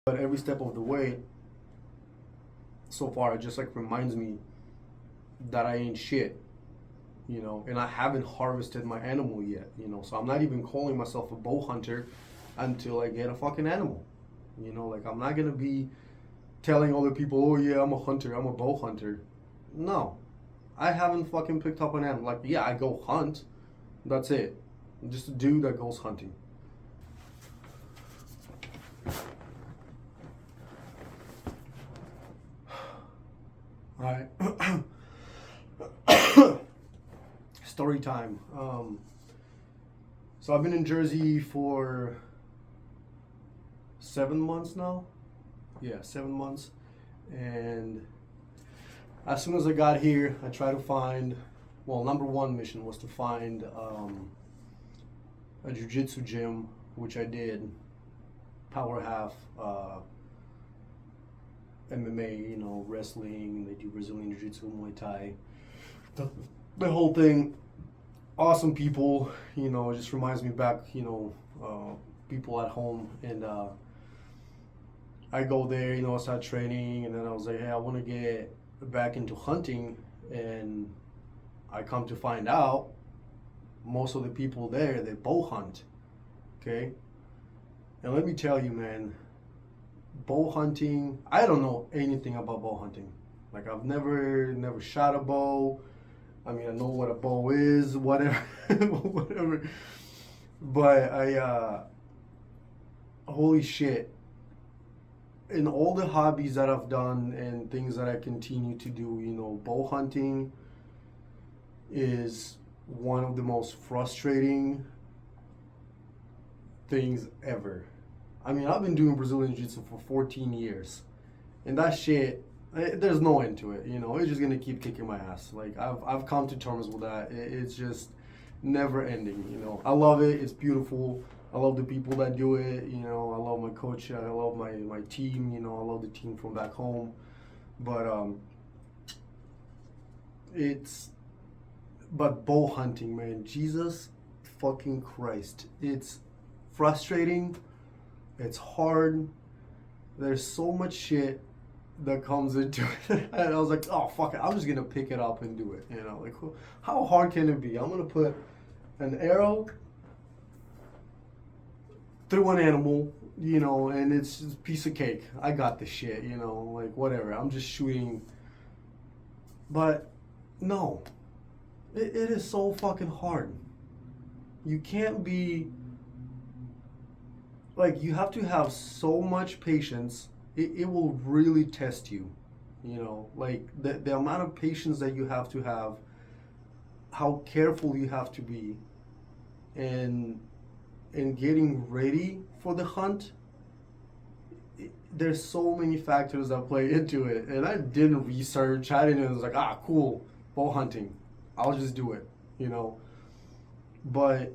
But every step of the way, so far, it just like reminds me that I ain't shit, and I haven't harvested my animal yet. So I'm not even calling myself a bow hunter until I get a fucking animal. Like I'm not gonna be telling other people, oh yeah, I'm a hunter, I'm a bow hunter. No, I haven't fucking picked up an animal. Like, yeah, I go hunt. That's it. I'm just a dude that goes hunting. All right. Story time. So I've been in Jersey for 7 months now. Yeah, 7 months. And as soon as I got here, I tried to find. Well, number one mission was to find a jiu-jitsu gym, which I did. Power half, MMA, wrestling. They do Brazilian jiu-jitsu, Muay Thai. The whole thing. Awesome people. It just reminds me back. People at home, and I go there. I start training, and then I was like, hey, I want to get back into hunting, and I come to find out most of the people there, they bow hunt. Okay, and let me tell you, man, bow hunting, I don't know anything about bow hunting. Like I've never shot a bow. I mean, I know what a bow is, whatever, whatever. But holy shit, in all the hobbies that I've done and things that I continue to do, bow hunting is one of the most frustrating things ever. I mean, I've been doing Brazilian Jiu-Jitsu for 14 years, and that shit, there's no end to it. It's just gonna keep kicking my ass. Like I've come to terms with that. It's just never ending. I love it. It's beautiful. I love the people that do it. I love my coach. I love my team. I love the team from back home. But but bow hunting, man, Jesus fucking Christ. It's frustrating. It's hard. There's so much shit that comes into it. And I was like, oh, fuck it. I'm just going to pick it up and do it. Like, how hard can it be? I'm going to put an arrow through an animal, and it's just a piece of cake. I got this shit, like, whatever. I'm just shooting. But no, it is so fucking hard. You can't be, like, you have to have so much patience. It will really test you, like the amount of patience that you have to have, how careful you have to be, and getting ready for the hunt. There's so many factors that play into it, and I didn't research. I didn't. It was like, cool, bow hunting. I'll just do it, But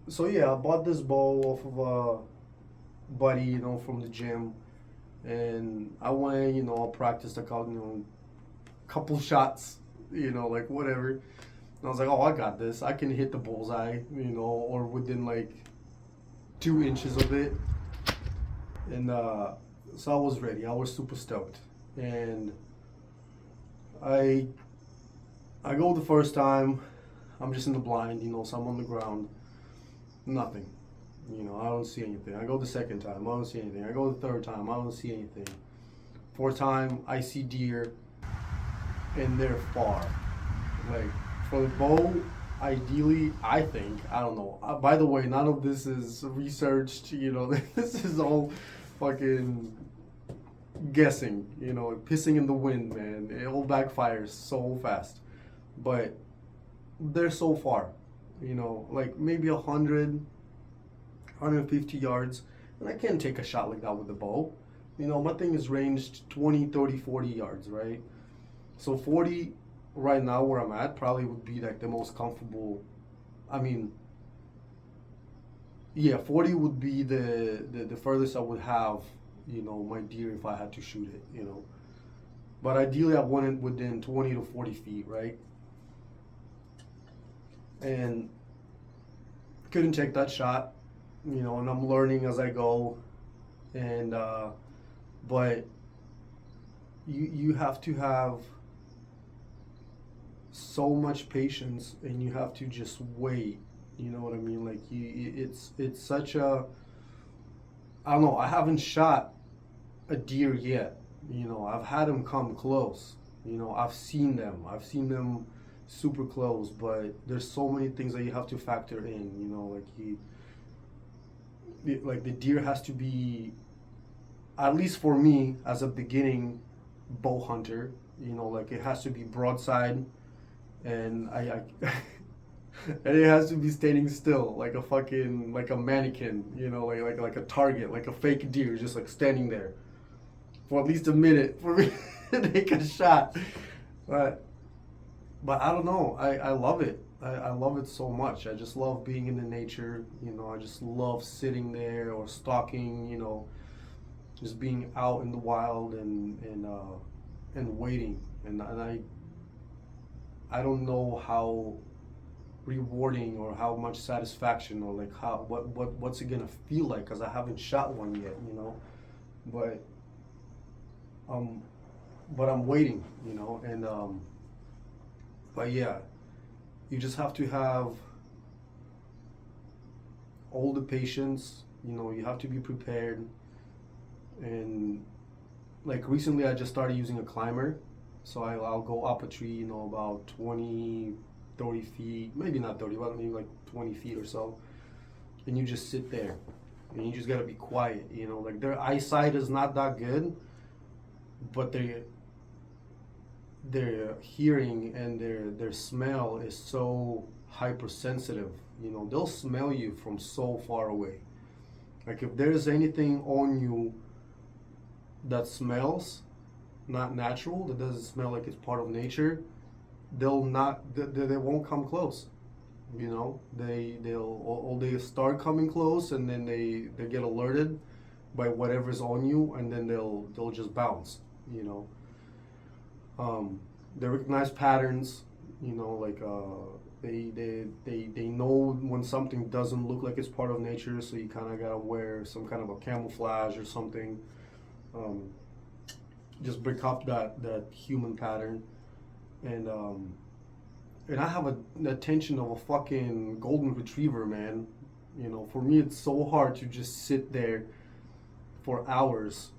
so yeah, I bought this bow off of a buddy, from the gym. And I went, I practiced a couple shots, like whatever. And I was like, oh, I got this. I can hit the bullseye, or within like 2 inches of it. And so I was ready. I was super stoked. And I go the first time. I'm just in the blind, so I'm on the ground. Nothing. I don't see anything. I go the second time, I don't see anything. I go the third time, I don't see anything. Fourth time, I see deer, and they're far. Like, for the bow, ideally, I think, I don't know. By the way, none of this is researched, this is all fucking guessing, pissing in the wind, man. It all backfires so fast. But they're so far, like maybe 150 yards, and I can't take a shot like that with the bow. My thing is ranged 20, 30, 40 yards, right? So 40 right now where I'm at probably would be like the most comfortable. I mean, yeah, 40 would be the furthest I would have, my deer if I had to shoot it, But ideally I want it within 20 to 40 feet, right? And couldn't take that shot, and I'm learning as I go. And but you have to have so much patience, and you have to just wait. You know what I mean? Like it's such a, I don't know. I haven't shot a deer yet. You know, I've had them come close. You know, I've seen them. I've seen them super close, but there's so many things that you have to factor in. You know, like like the deer has to be, at least for me as a beginning bow hunter. You know, like it has to be broadside, and I and it has to be standing still, like a fucking, like a mannequin. You know, like a target, like a fake deer, just like standing there for at least a minute for me to take a shot. But I don't know. I love it. I love it so much. I just love being in the nature. You know, I just love sitting there or stalking. You know, just being out in the wild and waiting. And I don't know how rewarding or how much satisfaction or like how what's it gonna feel like, because I haven't shot one yet. You know, but um I'm waiting. You know, and but yeah, you just have to have all the patience. You know, you have to be prepared. And like recently, I just started using a climber, so I'll go up a tree. You know, about 20, 30 feet, maybe not 30, but maybe like 20 feet or so, and you just sit there, and you just gotta be quiet. You know, like their eyesight is not that good, but their hearing and their smell is so hypersensitive. You know, they'll smell you from so far away. Like if there's anything on you that smells not natural, that doesn't smell like it's part of nature, they won't come close. You know, they start coming close, and then they get alerted by whatever's on you, and then they'll just bounce. You know, they recognize patterns. You know, like they know when something doesn't look like it's part of nature, so you kind of gotta wear some kind of a camouflage or something. Um, just break up that human pattern. And um, and I have the attention of a fucking golden retriever, man. You know, for me, it's so hard to just sit there for hours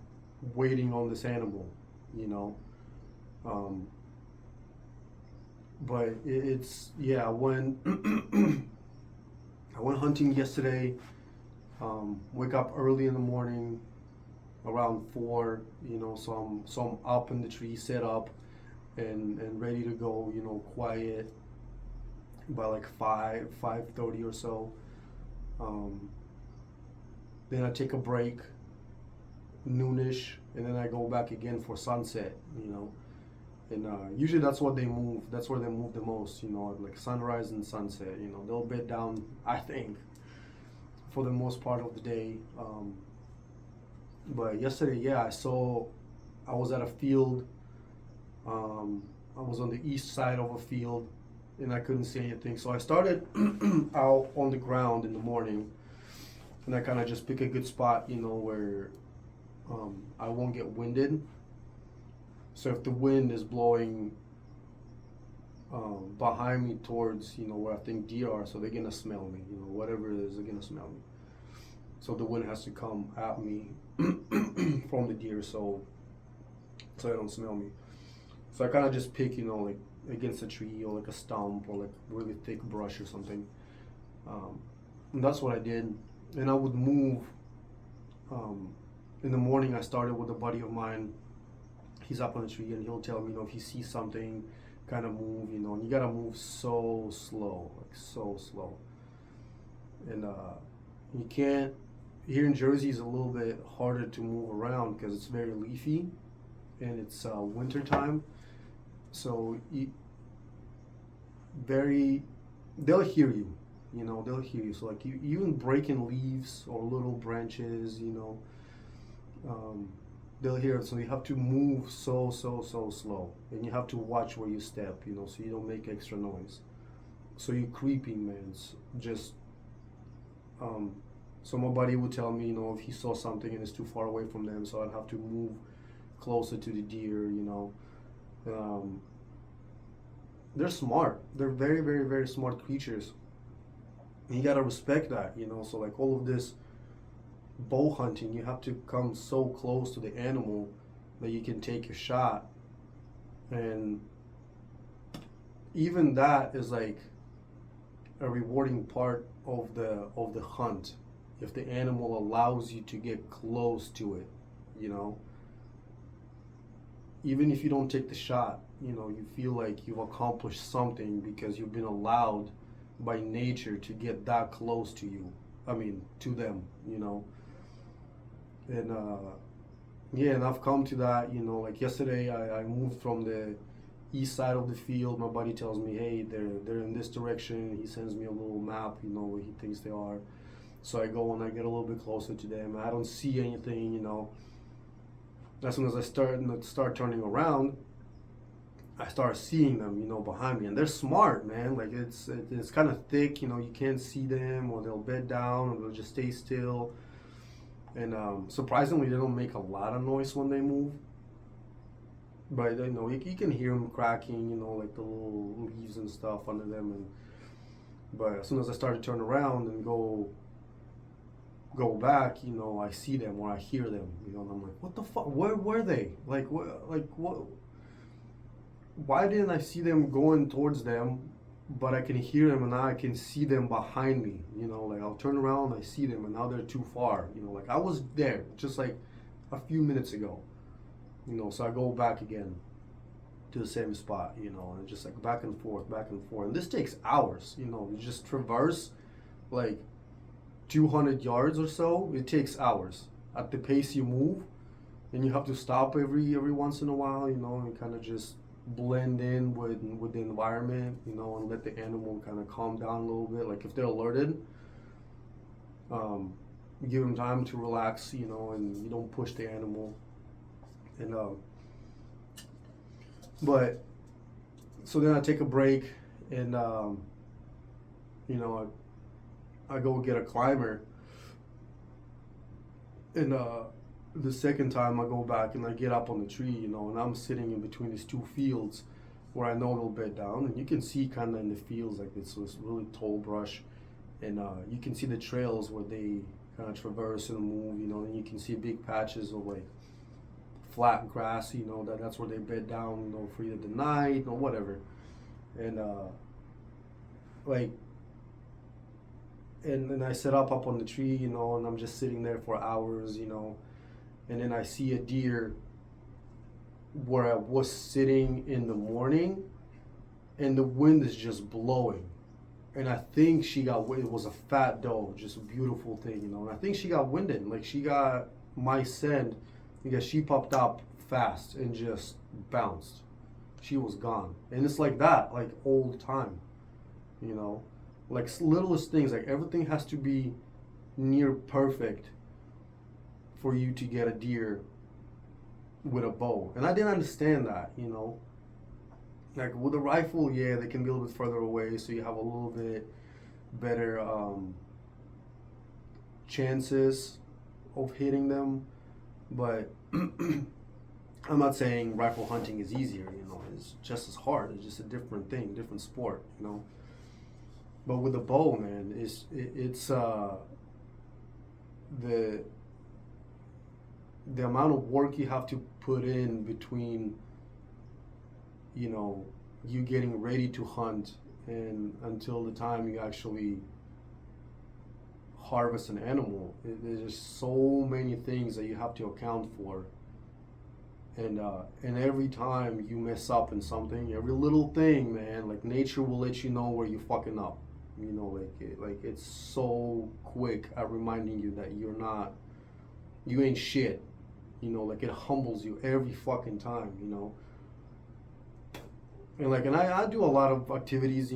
waiting on this animal. You know, um, but it's yeah. When I went hunting yesterday, wake up early in the morning, around 4. You know, so I'm up in the tree, set up, and ready to go. You know, quiet by like 5:30 or so. Um, then I take a break, noonish, and then I go back again for sunset. You know, and usually that's what they move. That's where they move the most. You know, like sunrise and sunset. You know, they'll bed down, I think, for the most part of the day. But yesterday, yeah, I was at a field. I was on the east side of a field, and I couldn't see anything. So I started out on the ground in the morning, and I kind of just pick a good spot, you know, where I won't get winded. So if the wind is blowing behind me towards, you know, where I think deer are, so they're gonna smell me, you know, whatever it is, they're gonna smell me. So the wind has to come at me from the deer, so they don't smell me. So I kind of just pick, you know, like against a tree or like a stump or like really thick brush or something. And that's what I did. And I would move. In the morning, I started with a buddy of mine. He's up on the tree, and he'll tell me, you know, if he sees something, kind of move, you know, and you gotta move so slow, like so slow. And you can't. Here in Jersey, is a little bit harder to move around because it's very leafy, and it's winter time. So very, they'll hear you, you know, they'll hear you. So like you even breaking leaves or little branches, you know, they'll hear it. So you have to move so slow, and you have to watch where you step, you know, so you don't make extra noise. So you're creeping, man. It's just So my buddy would tell me, if he saw something and it's too far away from them, so I'd have to move closer to the deer. Um, they're smart. They're very, very, very smart creatures. And you gotta respect that. So like all of this bow hunting, you have to come so close to the animal that you can take a shot, and even that is like a rewarding part of the hunt if the animal allows you to get close to it, you know even if you don't take the shot, you feel like you've accomplished something because you've been allowed by nature to get that close to you. I mean, to them. And yeah, and I've come to that. Like yesterday, I moved from the east side of the field. My buddy tells me, hey, they're in this direction. He sends me a little map, where he thinks they are. So I go and I get a little bit closer to them. I don't see anything. As soon as I start turning around, I start seeing them, behind me, and they're smart, man. Like it's kind of thick, you can't see them, or they'll bed down, or they'll just stay still. And surprisingly, they don't make a lot of noise when they move. But you can hear them cracking, like the little leaves and stuff under them. But as soon as I start to turn around and go back, I see them or I hear them, and I'm like, what the fuck? Where were they? Like what? Why didn't I see them going towards them, but I can hear them and now I can see them behind me? Like I'll turn around, I see them, and now they're too far. Like I was there just like a few minutes ago. So I go back again to the same spot, and just like back and forth, and this takes hours. You just traverse like 200 yards or so. It takes hours at the pace you move, and you have to stop every once in a while, and kind of just blend in with the environment, and let the animal kind of calm down a little bit. Like if they're alerted, you give them time to relax, and you don't push the animal. And but so then I take a break, and I go get a climber, and the second time I go back and I get up on the tree, and I'm sitting in between these two fields where I know they'll bed down, and you can see kind of in the fields like this really tall brush, and you can see the trails where they kind of traverse and move, and you can see big patches of like flat grass, that's where they bed down, for either the night or whatever, and and I set up on the tree, and I'm just sitting there for hours, and then I see a deer where I was sitting in the morning, and the wind is just blowing, and I think it was a fat doe, just a beautiful thing, and I think she got winded, like she got my scent, because she popped up fast and just bounced. She was gone, and it's like that, like all the time, like littlest things, like everything has to be near perfect for you to get a deer with a bow. And I didn't understand that, like with a rifle, yeah, they can be a little bit further away, so you have a little bit better chances of hitting them. But I'm not saying rifle hunting is easier, it's just as hard. It's just a different thing, different sport, But with the bow, man, it's the amount of work you have to put in between, you getting ready to hunt and until the time you actually harvest an animal. There's just so many things that you have to account for, and every time you mess up in something, every little thing, man, like nature will let you know where you fucking up. Like it's so quick at reminding you that you ain't shit. Like it humbles you every fucking time. And I do a lot of activities,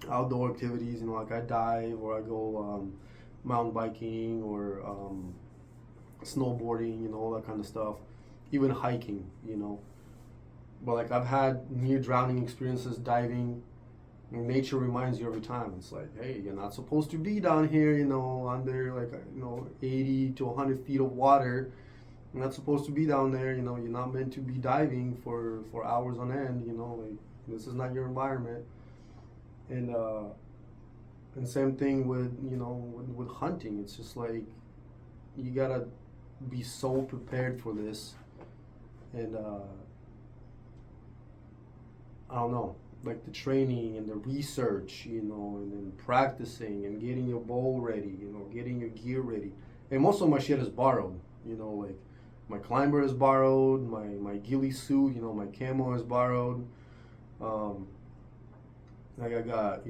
outdoor activities, like I dive, or I go mountain biking, or snowboarding, all that kind of stuff, even hiking, but like I've had near drowning experiences diving, And nature reminds you every time. It's like, hey, you're not supposed to be down here, under like 80 to 100 feet of water. You're not supposed to be down there. You're not meant to be diving for hours on end. Like this is not your environment. And same thing with with hunting. It's just like you gotta be so prepared for this. And I don't know, like the training and the research, and then practicing and getting your bowl ready, getting your gear ready. And most of my shit is borrowed, like my climber is borrowed, my ghillie suit, my camo is borrowed. Like I got,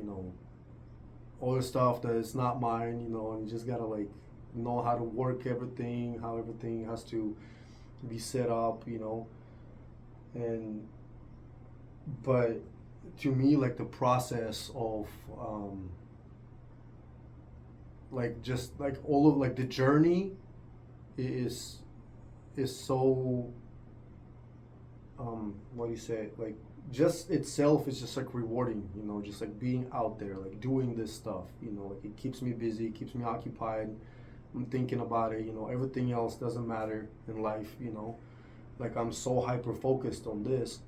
other stuff that is not mine, and you just gotta like know how to work everything, how everything has to be set up, and but to me, like the process of like just like all of like the journey is so what do you say, like just itself is just like rewarding, just like being out there, like doing this stuff, like it keeps me busy, it keeps me occupied. I'm thinking about it, everything else doesn't matter in life, like I'm so hyper focused on this.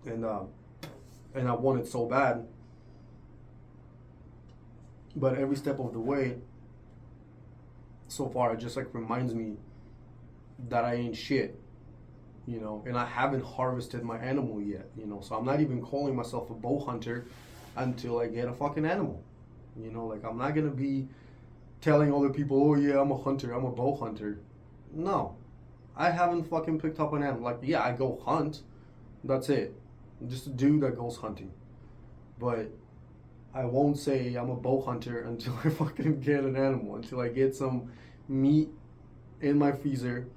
and I want it so bad, but every step of the way so far it just like reminds me that I ain't shit, and I haven't harvested my animal yet, so I'm not even calling myself a bow hunter until I get a fucking animal, like I'm not gonna be telling other people, oh yeah, I'm a hunter, I'm a bow hunter. No, I haven't fucking picked up an animal. Like, yeah, I go hunt, that's it. I'm just a dude that goes hunting. But I won't say I'm a bow hunter until I fucking get an animal, until I get some meat in my freezer,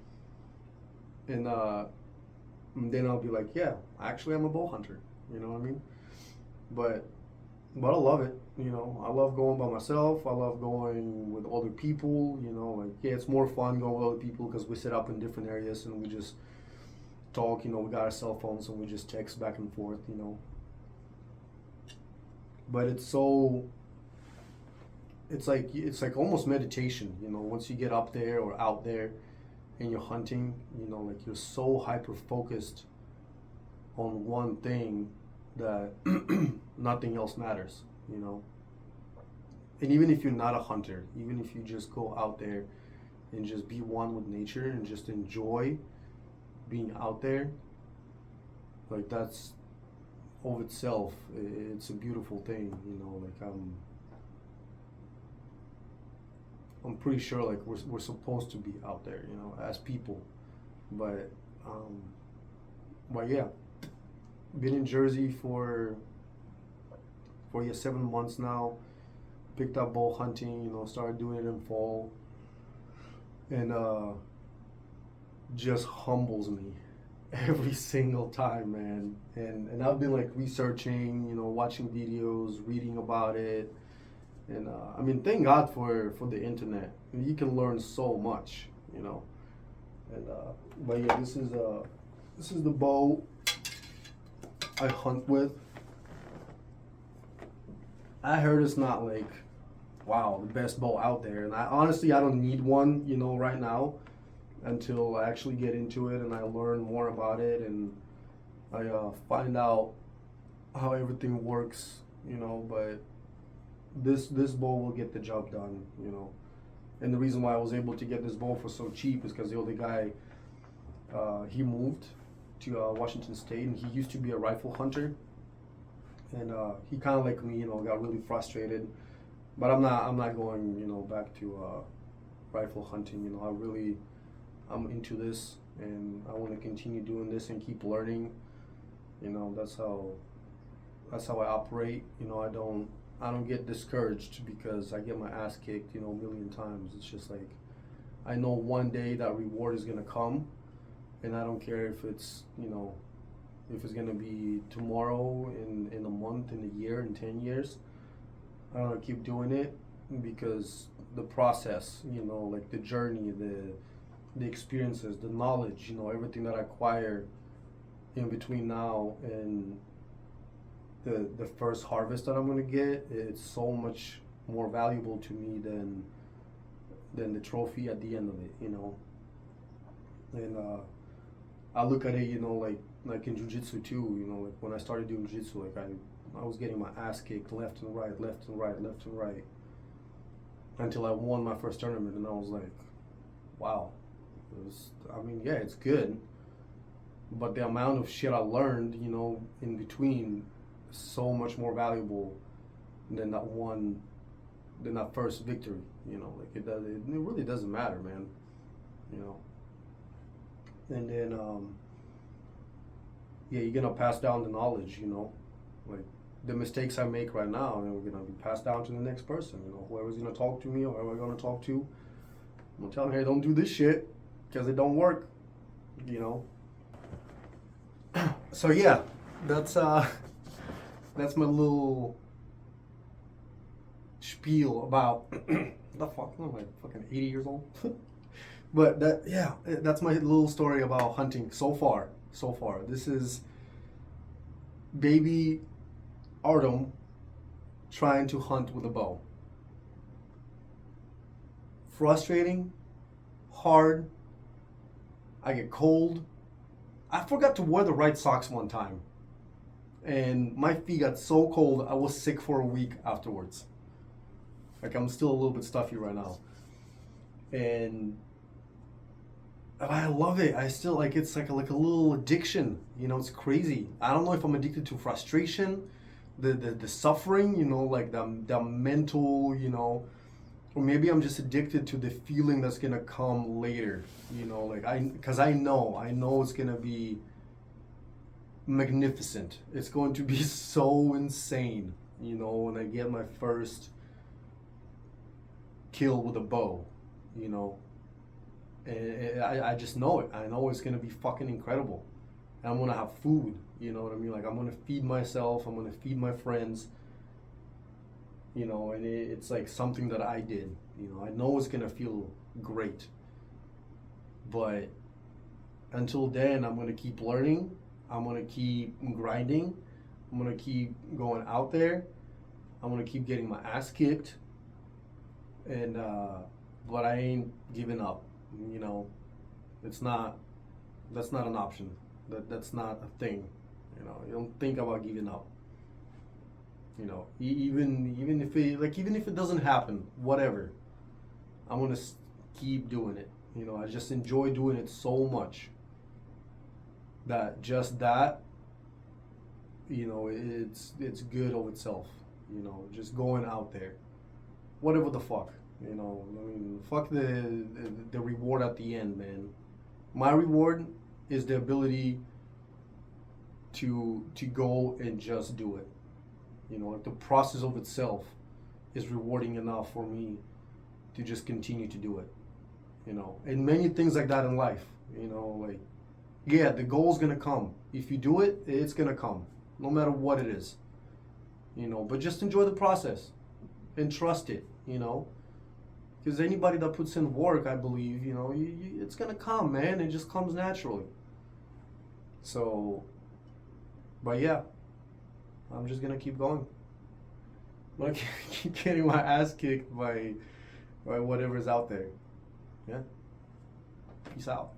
and then I'll be like, yeah, actually I'm a bow hunter. You know what I mean? But I love it. I love going by myself. I love going with other people. Like yeah, it's more fun going with other people because we sit up in different areas and we just talk. We got our cell phones and we just text back and forth. But it's like almost meditation. Once you get up there or out there and you're hunting, like you're so hyper focused on one thing that nothing else matters, And even if you're not a hunter, even if you just go out there and just be one with nature and just enjoy being out there, like that's of itself, it's a beautiful thing, like I'm pretty sure like we're supposed to be out there, as people, but yeah, been in Jersey for 7 months now. Picked up bow hunting, started doing it in fall, and just humbles me every single time, man. And I've been like researching, watching videos, reading about it, and I mean, thank God for the internet. You can learn so much, And but yeah, this is the bow I hunt with. I heard it's not like, wow, the best bow out there, and I don't need one, right now, until I actually get into it and I learn more about it and I find out how everything works, But this bow will get the job done, And the reason why I was able to get this bow for so cheap is because the other guy, he moved to Washington State, and he used to be a rifle hunter, and he kind of like me, got really frustrated. But I'm not going, back to rifle hunting. I'm into this, and I want to continue doing this and keep learning. That's how I operate. I don't get discouraged because I get my ass kicked, a million times. It's just like I know one day that reward is gonna come, and I don't care if it's if it's gonna be tomorrow, in a month, in a year, in 10 years. I want to keep doing it because the process, like the journey, the experiences, the knowledge, everything that I acquire in between now and the first harvest that I'm gonna get, it's so much more valuable to me than the trophy at the end of it, you know. And I look at it, you know, like in jiu-jitsu too, you know, like when I started doing jiu-jitsu, like I was getting my ass kicked left and right, left and right, left and right, until I won my first tournament, and I was like, wow. I mean, yeah, it's good, but the amount of shit I learned, you know, in between, is so much more valuable than that first victory, you know. Like it really doesn't matter, man, you know. And then yeah, you're gonna pass down the knowledge, you know, like the mistakes I make right now, and we're gonna be passed down to the next person, you know, whoever's gonna talk to me or whoever I'm gonna talk to. I'm gonna tell them, hey, don't do this shit because it don't work, you know. So yeah, that's my little spiel about the fuck. I'm like fucking 80 years old. But that's my little story about hunting so far. So far, this is baby Artem trying to hunt with a bow. Frustrating, hard. I get cold. I forgot to wear the right socks one time, and my feet got so cold I was sick for a week afterwards. Like I'm still a little bit stuffy right now, and I love it. I still like it's like a little addiction. You know, it's crazy. I don't know if I'm addicted to frustration, the suffering. You know, like the mental. You know, or maybe I'm just addicted to the feeling that's gonna come later. You know, like because I know it's gonna be magnificent. It's going to be so insane. You know, when I get my first kill with a bow. You know. And I just know it. I know it's gonna be fucking incredible. And I'm gonna have food, you know what I mean? Like I'm gonna feed myself, I'm gonna feed my friends, you know, and it's like something that I did. You know, I know it's gonna feel great. But until then, I'm gonna keep learning, I'm gonna keep grinding, I'm gonna keep going out there, I'm gonna keep getting my ass kicked, and but I ain't giving up. You know, that's not an option. That's not a thing. You know, you don't think about giving up. You know, even if it doesn't happen, whatever, I'm gonna keep doing it. You know, I just enjoy doing it so much that you know, it's good of itself. You know, just going out there, whatever the fuck. You know, I mean, fuck the reward at the end, man. My reward is the ability to go and just do it. You know, like the process of itself is rewarding enough for me to just continue to do it. You know, and many things like that in life. You know, like, yeah, the goal's gonna come. If you do it, it's gonna come, no matter what it is. You know, but just enjoy the process and trust it. You know. Because anybody that puts in work, I believe, you know, it's going to come, man. It just comes naturally. So, but yeah, I'm just going to keep going. I'm going to keep getting my ass kicked by whatever's out there. Yeah. Peace out.